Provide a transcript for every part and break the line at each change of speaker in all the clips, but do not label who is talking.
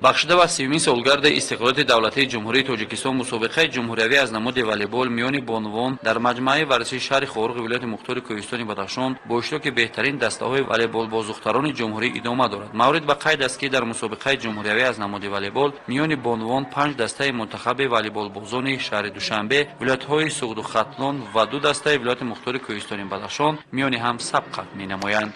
бахшида ва 30-мин солгарди истиқлолияти давлатии ҷумҳурии Тоҷикистон мусобиқаи ҷумҳуриявӣ аз намуди волейбол миёни бонувон дар маҷмӯаи варзиши шаҳри Хоруғи вилояти мухтори Кӯҳистони Бадахшон бо иштироки беҳтарин дастаҳои волейболбоздухтарони ҷумҳурӣ идома дорад. Маврид ба қайд аст ки дар мусобиқаи ҷумҳуриявӣ аз намуди волейбол миёни бонувон 5 дастаи мунтахаби волейболбозони шаҳри Душанбе, вилоятҳои Суғду Хатлон ва 2 дастаи вилояти мухтори Кӯҳистони Бадахшон миёни ҳам сабқат менамоянд.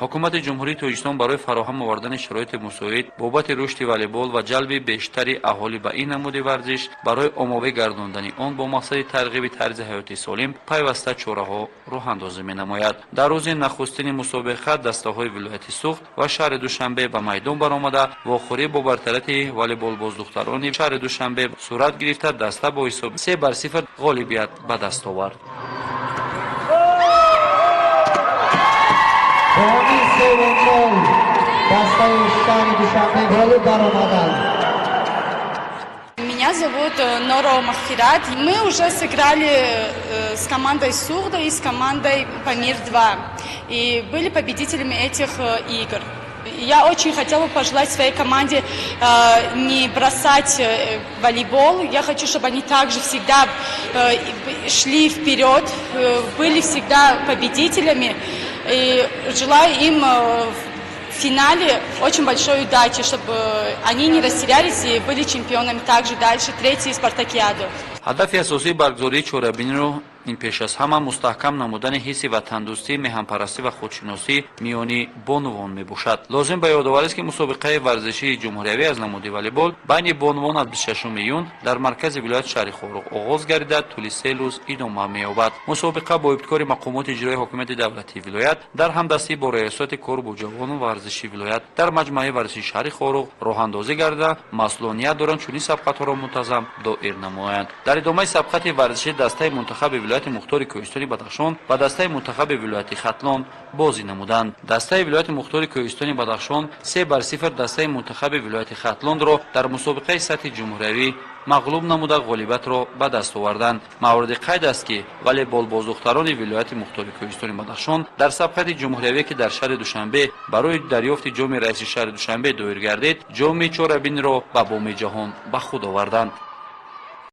ҳукумати ҷумҳурии Тоҷикистон барои фароҳам овардани шароити мусоид бобати рушди волейбол ва ҷалби бештари аҳолӣ ба ин намуди варзиш барои оммавӣ гардондани он бо мақсади тарғиби тарзи ҳаёти солим пайваста чораҳо роҳандозӣ менамояд. Дар рӯзи нахустини мусобиқа дастаҳои вилояти Суғд ва шаҳри Душанбе ба майдон баромада вохӯрӣ бо бартарати волейболбоздухтарони шаҳри Душанбе сурат гирифта даста бо ҳисоби 3-0 ғолибият ба даст овард.
Меня зовут Нора Махфират. Мы уже сыграли с командой Суғда и с командой Памир-2 и были победителями этих игр. Я очень хотела пожелать своей команде не бросать волейбол. Я хочу, чтобы они также всегда шли вперед, были всегда победителями. И желаю им в финале очень большой удачи, чтобы они не растерялись и были чемпионами также дальше третьей спартакиады.
ҳадафи асосии баргузории чорабиниро ин пеш аз ҳама мустаҳкам намудани ҳисси ватандӯстӣ, меҳанпарастӣ ва худшиносӣ миёни бонувон мебошад. Лозим ба ёдоварист ки мусобиқаи варзишии ҷумҳуриявӣ аз намуди волейбол байни бонувон аз 26 июн дар маркази вилояти шаҳри Хоруғ оғоз гардида тӯли 3 рӯз идома меёбад. Мусобиқа бо ибтикори мақомоти иҷроии ҳокимияти давлатии вилоят дар ҳамдастӣ бо риёсати кору бо ҷавону варзиши вилоят дар маҷмӯаи варзиши шаҳри Хоруғ роҳандозӣ гардида маслуҳ доранд чунин сабқатҳоро мунтазам доир намоянд. Дар идомаи сабқати варзиши дастаи мунтахаби вилояти мухтори Кӯҳистони Бадахшон ва дастаи мунтахаби вилояти Хатлон бозӣ намуданд. Дастаи вилояти мухтори Кӯҳистони Бадахшон 3-0 дастаи мунтахаби вилояти Хатлонро дар мусобиқаи сатҳи ҷумҳуриявӣ мағлуб намуда ғолибатро ба даст оварданд. Мавриди қайд аст ки волейболбоздухтарони вилояти мухтори Кӯҳистони Бадахшон дар сабқати ҷумҳуриявӣ ки дар шаҳри Душанбе барои дарёфти ҷоми раиси шаҳри Душанбе доир гардид, ҷоми чорабинро ба боми ҷаҳон ба худ оварданд.